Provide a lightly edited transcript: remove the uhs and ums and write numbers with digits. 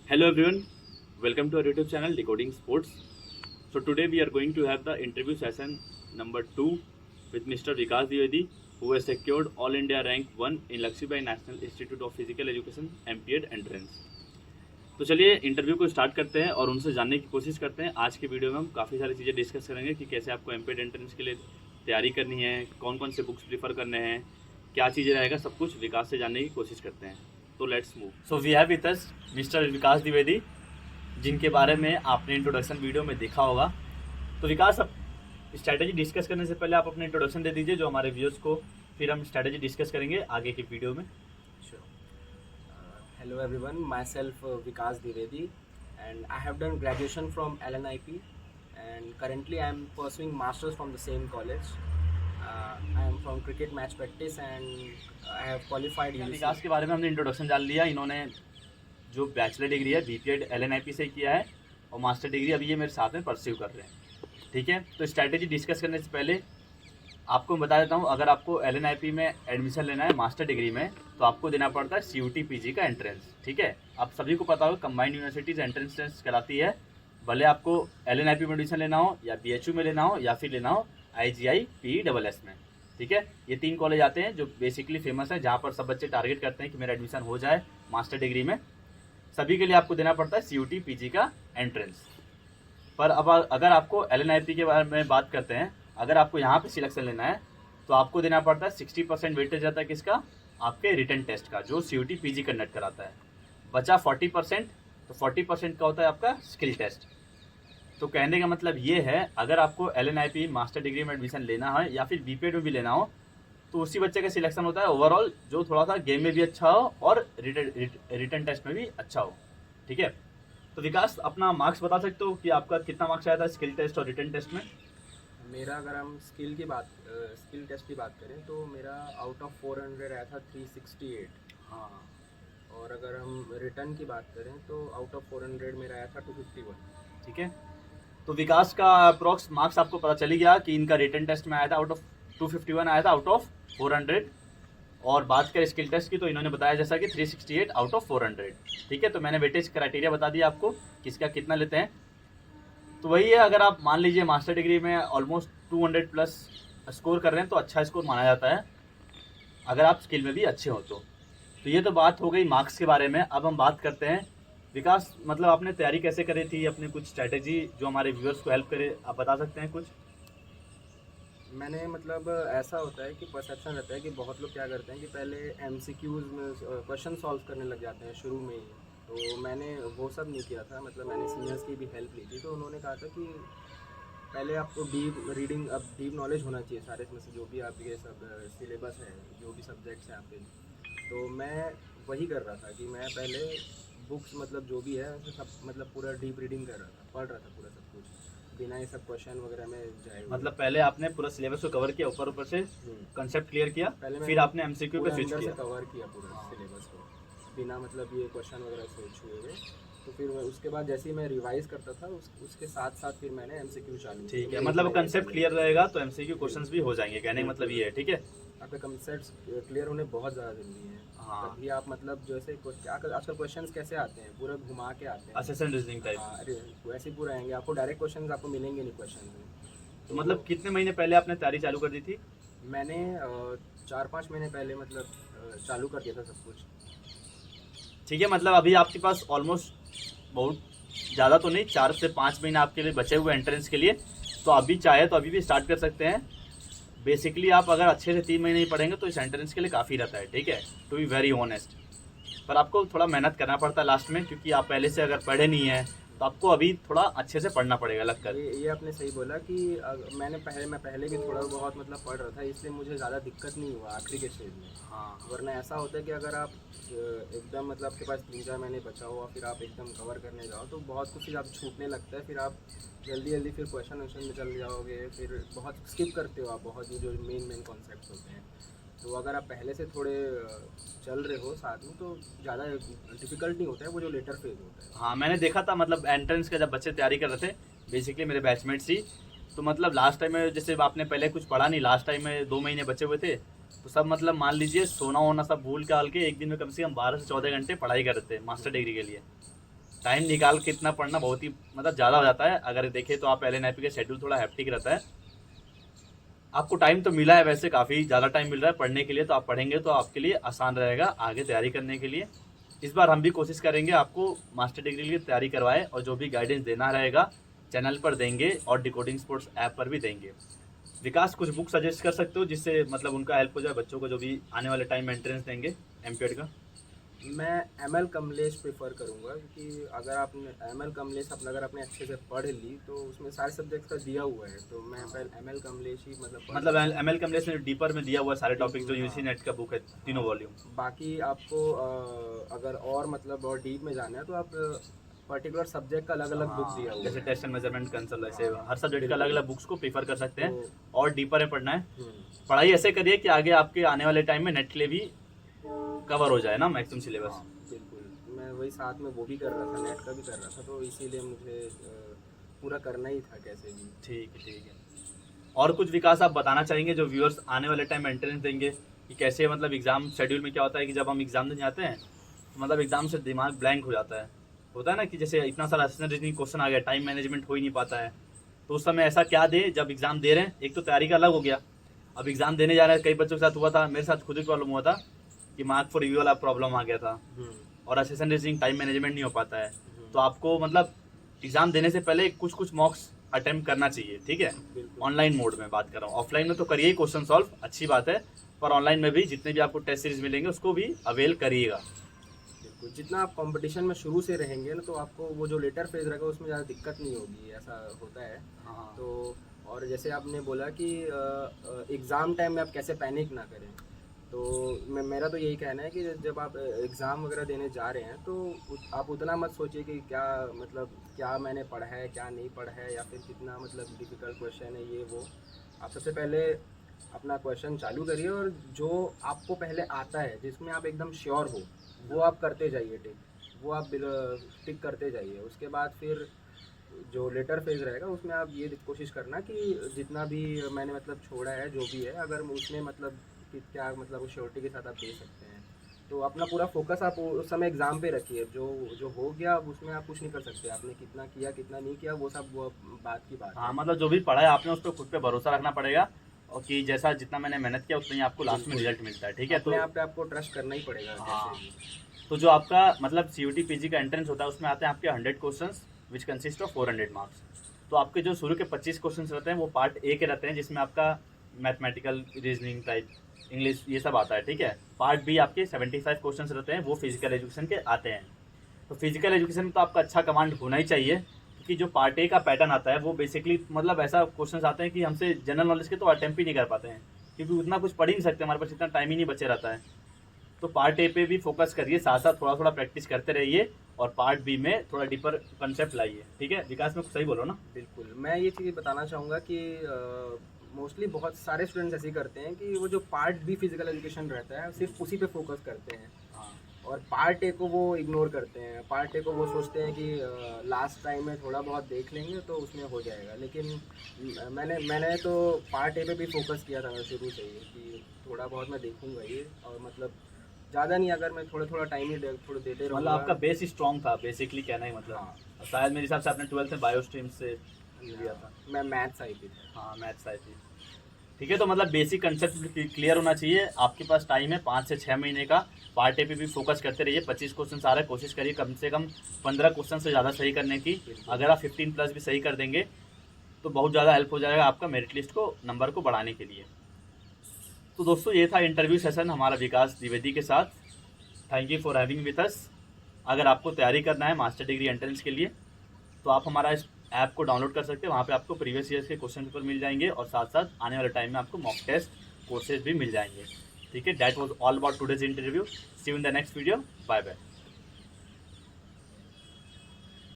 Hello everyone, welcome to our YouTube channel Decoding Sports. So today we are going to have the interview session number 2 with Mr. Vikas Dwivedi, who has secured All India Rank 1 in Lakshmi National Institute of Physical Education MPED entrance. तो चलिए interview को start करते हैं और उनसे जानने की कोशिश करते हैं। आज की वीडियो में हम काफ़ी सारी चीज़ें डिस्कस करेंगे कि कैसे आपको एमपीएड एंट्रेंस के लिए तैयारी करनी है, कौन कौन से बुक्स प्रीफर करने हैं, क्या चीज़ें रहेगा, सब कुछ विकास से जानने की कोशिश करते हैं। तो let's move. So we have with us mister Vikas Dwivedi, जिनके बारे में आपने इंट्रोडक्शन वीडियो में देखा होगा। तो विकास, अब स्ट्रैटेजी डिस्कस करने से पहले आप अपने इंट्रोडक्शन दे दीजिए जो हमारे व्यूअर्स को, फिर हम स्ट्रैटेजी डिस्कस करेंगे आगे की वीडियो में। Hello everyone, myself Vikas Dwivedi and I have done graduation from LNIP and currently I am pursuing masters from the same college. I am from cricket match practice and I have qualified UGC. विकास के बारे में हमने introduction जान लिया। इन्होंने जो bachelor degree है BPEd LNIP से किया है और मास्टर डिग्री अभी ये मेरे साथ में परस्यू कर रहे हैं। ठीक है, तो स्ट्रैटेजी डिस्कस करने से पहले आपको बता देता हूँ, अगर आपको LNIP में एडमिशन लेना है मास्टर डिग्री में तो आपको देना पड़ता है CUT PG का एंट्रेंस। ठीक है, आप सभी को पता होगा कंबाइंड यूनिवर्सिटीज एंट्रेंस टेस्ट कराती है, भले आपको LNIP में एडमिशन लेना हो या BHU में लेना हो या फिर लेना हो IGI PESS में। ठीक है, ये 3 कॉलेज आते हैं जो बेसिकली फेमस है, जहाँ पर सब बच्चे टारगेट करते हैं कि मेरा एडमिशन हो जाए मास्टर डिग्री में। सभी के लिए आपको देना पड़ता है CUT PG का एंट्रेंस। पर अब अगर आपको LNIP के बारे में बात करते हैं, अगर आपको यहाँ पे सिलेक्शन लेना है तो आपको देना पड़ता है 60% वेटेज रहता है किसका, आपके रिटन टेस्ट का, जो CUT PG कंडक्ट कराता है। बचा 40%, तो 40% का होता है आपका स्किल टेस्ट। तो कहने का मतलब ये है, अगर आपको LNIP मास्टर डिग्री में एडमिशन लेना है या फिर बीपीएड में भी लेना हो तो उसी बच्चे का सिलेक्शन होता है ओवरऑल जो थोड़ा सा गेम में भी अच्छा हो और रिटन टेस्ट में भी अच्छा हो। ठीक है, तो विकास अपना मार्क्स बता सकते हो कि आपका कितना मार्क्स आया था स्किल टेस्ट और रिटन टेस्ट में? मेरा अगर हम स्किल टेस्ट की बात करें तो मेरा आउट ऑफ 400 आया था 368। हाँ, और अगर हम रिटर्न की बात करें तो आउट ऑफ 400 मेरा आया था 251। ठीक है, तो विकास का अप्रोक्स मार्क्स आपको पता चली गया कि इनका रिटन टेस्ट में आया था आउट ऑफ 251 आया था आउट ऑफ 400, और बात करें स्किल टेस्ट की तो इन्होंने बताया जैसा कि 368 आउट ऑफ 400। ठीक है, तो मैंने वेटेज क्राइटेरिया बता दिया आपको किसका कितना लेते हैं। तो वही है, अगर आप मान लीजिए मास्टर डिग्री में ऑलमोस्ट 200 प्लस स्कोर कर रहे हैं तो अच्छा स्कोर माना जाता है, अगर आप स्किल में भी अच्छे हो तो ये तो बात हो गई मार्क्स के बारे में। अब हम बात करते हैं विकास, मतलब आपने तैयारी कैसे करी थी, अपनी कुछ स्ट्रैटेजी जो हमारे व्यूअर्स को हेल्प करे, आप बता सकते हैं कुछ? मैंने मतलब ऐसा होता है कि परसेप्शन रहता है कि बहुत लोग क्या करते हैं कि पहले MCQs में क्वेश्चन सॉल्व करने लग जाते हैं शुरू में ही। तो मैंने वो सब नहीं किया था, मतलब मैंने सीनियर्स की भी हेल्प ली थी। तो उन्होंने कहा था कि पहले आपको डीप रीडिंग, अब डीप नॉलेज होना चाहिए सारे इसमें से जो भी आपके सब सिलेबस है, जो भी सब्जेक्ट्स हैं आपके। तो मैं वही कर रहा था कि मैं पहले बुक्स मतलब जो भी है सब मतलब पूरा डीप रीडिंग कर रहा था, पढ़ रहा था पूरा सब कुछ बिना ये सब क्वेश्चन वगैरह में जाए। मतलब पहले आपने पूरा सिलेबस को कवर किया, ऊपर ऊपर से कंसेप्ट क्लियर किया, पहले फिर आपने MCQ पे स्विच अंदर से किया, कवर किया पूरा सिलेबस को बिना मतलब ये क्वेश्चन वगैरह से छुए हुए। तो फिर उसके बाद जैसे ही मैं रिवाइज करता था उसके साथ साथ फिर मैंने MCQ चालू। ठीक है, मतलब कंसेप्ट क्लियर रहेगा तो MCQ क्वेश्चंस भी हो जाएंगे, कहने का मतलब ये है। ठीक है, आपके कंसेप्ट क्लियर होने बहुत ज़्यादा जरूरी है। हाँ, तभी आप मतलब जैसे आजकल क्वेश्चंस कैसे आते हैं, पूरा घुमा के आते हैं, असेसन रीजनिंग टाइप। हाँ, अरे वैसे ही पूरा आएंगे, आपको डायरेक्ट क्वेश्चंस आपको मिलेंगे नहीं क्वेश्चन में। तो मतलब कितने महीने पहले आपने तैयारी चालू कर दी थी? मैंने 4-5 महीने पहले मतलब चालू कर दिया था सब कुछ। ठीक है, मतलब अभी आपके पास ऑलमोस्ट बहुत ज़्यादा तो नहीं, 4 से 5 महीने आपके लिए बचे हुए एंट्रेंस के लिए, तो अभी चाहे तो अभी भी स्टार्ट कर सकते हैं। बेसिकली आप अगर अच्छे से 3 महीने ही पढ़ेंगे तो इस एंट्रेंस के लिए काफ़ी रहता है। ठीक है, टू बी वेरी ऑनेस्ट, पर आपको थोड़ा मेहनत करना पड़ता है लास्ट में, क्योंकि आप पहले से अगर पढ़े नहीं हैं तो आपको अभी थोड़ा अच्छे से पढ़ना पड़ेगा लगकर। ये आपने सही बोला कि मैं पहले भी थोड़ा बहुत मतलब पढ़ रहा था, इसलिए मुझे ज़्यादा दिक्कत नहीं हुआ आखिरी के स्टेज में। हाँ, वरना ऐसा होता है कि अगर आप एकदम मतलब आपके पास 3-4 महीने बचा हुआ फिर आप एकदम कवर करने जाओ तो बहुत कुछ आप छूटने लगता है, फिर आप जल्दी फिर क्वेश्चन में चल जाओगे, फिर बहुत स्किप करते हो आप बहुत ही जो मेन कॉन्सेप्ट होते हैं। तो अगर आप पहले से थोड़े चल रहे हो साथ में तो ज़्यादा डिफिकल्ट नहीं होता है, वो जो लेटर फेज होता है। हाँ, मैंने देखा था, मतलब एंट्रेंस का जब बच्चे तैयारी कर रहे थे, बेसिकली मेरे बैचमेट्स ही, तो मतलब लास्ट टाइम में जैसे आपने पहले कुछ पढ़ा नहीं, लास्ट टाइम में 2 महीने बचे हुए थे, तो सब मतलब मान लीजिए सोना वोना सब भूल के हाल के एक दिन में कम से कम 12 से 14 घंटे पढ़ाई कर रहे थे मास्टर डिग्री के लिए। टाइम निकाल के इतना पढ़ना बहुत ही मतलब ज़्यादा हो जाता है। अगर देखें तो आप LNIP का शेड्यूल थोड़ा हैप्टिक रहता है। आपको टाइम तो मिला है, वैसे काफ़ी ज़्यादा टाइम मिल रहा है पढ़ने के लिए, तो आप पढ़ेंगे तो आपके लिए आसान रहेगा आगे तैयारी करने के लिए। इस बार हम भी कोशिश करेंगे आपको मास्टर डिग्री के लिए तैयारी करवाए, और जो भी गाइडेंस देना रहेगा चैनल पर देंगे और डिकोडिंग स्पोर्ट्स ऐप पर भी देंगे। विकास, कुछ बुक सजेस्ट कर सकते हो जिससे मतलब उनका हेल्प हो जाए बच्चों को जो भी आने वाले टाइम में एंट्रेंस देंगे MPED का? मैं ML कमलेश प्रेफर करूँगा, क्योंकि अगर आपने ML कमलेश अपना अगर आपने अच्छे से पढ़ ली तो उसमें सारे सब्जेक्ट्स का दिया हुआ है, तो मैं पहले ML कमलेश ही मतलब ML कमलेश ने डीपर में दिया हुआ है सारे टॉपिक, जो UC नेट का बुक है, तीनों वॉल्यूम। बाकी आपको अगर और मतलब और डीप में जाना है तो आप पर्टिकुलर सब्जेक्ट का अलग अलग बुक दिया हुआ है, जैसे टेस्ट एंड मेजरमेंट कंसोल, ऐसे हर सब्जेक्ट का अलग अलग बुक्स को प्रीफर कर सकते हैं तो- और डीपर में पढ़ना है। पढ़ाई ऐसे करिए कि आगे आपके आने वाले टाइम में नेट के लिए भी कवर हो जाए ना मैक्सिमम सिलेबस। बिल्कुल, मैं वही साथ में वो भी कर रहा था, नेट का भी कर रहा था, तो इसीलिए मुझे पूरा करना ही था कैसे भी। ठीक है। और कुछ विकास आप बताना चाहेंगे जो व्यूअर्स आने वाले टाइम में एंट्रेंस देंगे, कि कैसे मतलब एग्जाम शेड्यूल में क्या होता है कि जब हम एग्जाम देने जाते हैं तो मतलब एग्जाम से दिमाग ब्लैंक हो जाता है, होता है ना कि जैसे इतना सारा असिस्टेंट रीजनिंग क्वेश्चन आ गया, टाइम मैनेजमेंट हो ही नहीं पाता है। तो उस समय ऐसा क्या दे जब एग्जाम दे रहे हैं, एक तो तैयारी का अलग हो गया, अब एग्जाम देने जा रहे हैं, कई बच्चों के साथ हुआ था, मेरे साथ खुद ही प्रॉब्लम हुआ था कि मार्क फॉर रिव्यू वाला प्रॉब्लम आ गया था, और असिस्टेंट रीजनिंग टाइम मैनेजमेंट नहीं हो पाता है। तो आपको मतलब एग्जाम देने से पहले कुछ कुछ मॉक्स अटेम्प्ट करना चाहिए, ठीक है। ऑनलाइन मोड में बात कर रहा हूँ, ऑफलाइन में तो करिए ही क्वेश्चन सॉल्व, अच्छी बात है, पर ऑनलाइन में भी जितने भी आपको टेस्ट सीरीज मिलेंगे उसको भी अवेल करिएगा। बिल्कुल, जितना आप कंपटीशन में शुरू से रहेंगे ना तो आपको वो जो लेटर फेज रहेगा उसमें ज़्यादा दिक्कत नहीं होगी, ऐसा होता है। हाँ। तो और जैसे आपने बोला कि एग्ज़ाम टाइम में आप कैसे पैनिक ना करें, तो मेरा तो यही कहना है कि जब आप एग्ज़ाम वगैरह देने जा रहे हैं तो आप उतना मत सोचिए कि क्या मतलब क्या मैंने पढ़ा है क्या नहीं पढ़ा है, या फिर कितना मतलब डिफ़िकल्ट क्वेश्चन है ये वो। आप सबसे पहले अपना क्वेश्चन चालू करिए, और जो आपको पहले आता है जिसमें आप एकदम श्योर हो वो आप करते जाइए टिक, वो आप टिक करते जाइए। उसके बाद फिर जो लेटर फेज रहेगा उसमें आप ये कोशिश करना कि जितना भी मैंने मतलब छोड़ा है जो भी है, अगर उसमें मतलब कि क्या मतलब श्योरिटी के साथ आप दे सकते हैं, तो अपना पूरा फोकस आप उस समय एग्ज़ाम पे रखिए। जो जो हो गया अब उसमें आप कुछ नहीं कर सकते, आपने कितना किया कितना नहीं किया वो सब वो बात की बात है। हाँ, मतलब जो भी पढ़ा है आपने उस पर खुद पे भरोसा रखना पड़ेगा, और कि जैसा जितना मैंने मेहनत किया उतना ही आपको लास्ट में रिजल्ट मिलता है, ठीक है। अपने आप पे आपको ट्रस्ट करना ही पड़ेगा हाँ। कैसे भी। तो जो आपका मतलब CUT PG का एंट्रेंस होता है उसमें आते हैं आपके 100 questions which consist of 400 marks. तो आपके जो शुरू के 25 क्वेश्चंस रहते हैं वो पार्ट A के रहते हैं, जिसमें आपका मैथमेटिकल, रीजनिंग टाइप, इंग्लिश ये सब आता है, ठीक है। पार्ट B आपके 75 क्वेश्चंस रहते हैं, वो फिजिकल एजुकेशन के आते हैं। तो फिजिकल एजुकेशन में तो आपका अच्छा कमांड होना ही चाहिए, क्योंकि जो पार्ट A का पैटर्न आता है वो बेसिकली मतलब ऐसा क्वेश्चन आते हैं कि हमसे जनरल नॉलेज के तो अटेम्प्ट ही नहीं कर पाते हैं, क्योंकि उतना कुछ पढ़ ही नहीं सकते, हमारे पास इतना टाइम ही नहीं बचे रहता है। तो पार्ट A पे भी फोकस करिए, साथ साथ थोड़ा थोड़ा प्रैक्टिस करते रहिए, और पार्ट B में थोड़ा डीपर कंसेप्ट लाइए, ठीक है। विकास में सही बोलो ना? बिल्कुल, मैं ये चीज़ बताना चाहूँगा कि मोस्टली बहुत सारे स्टूडेंट्स ऐसे ही करते हैं कि वो जो पार्ट B फिजिकल एजुकेशन रहता है सिर्फ उसी पे फोकस करते हैं, और पार्ट A को वो इग्नोर करते हैं। पार्ट A को वो सोचते हैं कि लास्ट टाइम में थोड़ा बहुत देख लेंगे तो उसमें हो जाएगा, लेकिन मैंने तो पार्ट A पे भी फोकस किया था शुरू से ही कि थोड़ा बहुत मैं देखूंगा ये, और मतलब ज़्यादा नहीं, अगर मैं थोड़ा थोड़ा टाइम ही थोड़ा देते मतलब रहूँगा। आपका बेस ही स्ट्रॉन्ग था बेसिकली, कहना ही मतलब। हाँ। शायद मेरे हिसाब से आपने 12th में बायो स्ट्रीम से लिया था। मैं मैथ्स आई थी। हाँ, मैथ्स आई थी, ठीक है। तो मतलब बेसिक कंसेप्ट क्लियर होना चाहिए, आपके पास टाइम है 5 से 6 महीने का। पार्ट A पे भी फोकस करते रहिए, 25 क्वेश्चन आ रहे हैं, कोशिश करिए कम से कम 15 क्वेश्चन से ज़्यादा सही करने की। अगर आप 15 प्लस भी सही कर देंगे तो बहुत ज़्यादा हेल्प हो जाएगा आपका मेरिट लिस्ट को नंबर को बढ़ाने के लिए। तो दोस्तों ये था इंटरव्यू सेशन हमारा विकास द्विवेदी के साथ। Thank you for having with us. अगर आपको तैयारी करना है मास्टर डिग्री एंट्रेंस के लिए तो आप हमारा इस ऐप को डाउनलोड कर सकते हैं, वहाँ पे आपको प्रीवियस ईयर्स के क्वेश्चन पेपर मिल जाएंगे, और साथ साथ आने वाले टाइम में आपको मॉक टेस्ट कोर्सेज भी मिल जाएंगे, ठीक है। That was all about today's interview. See you in the next video, bye bye.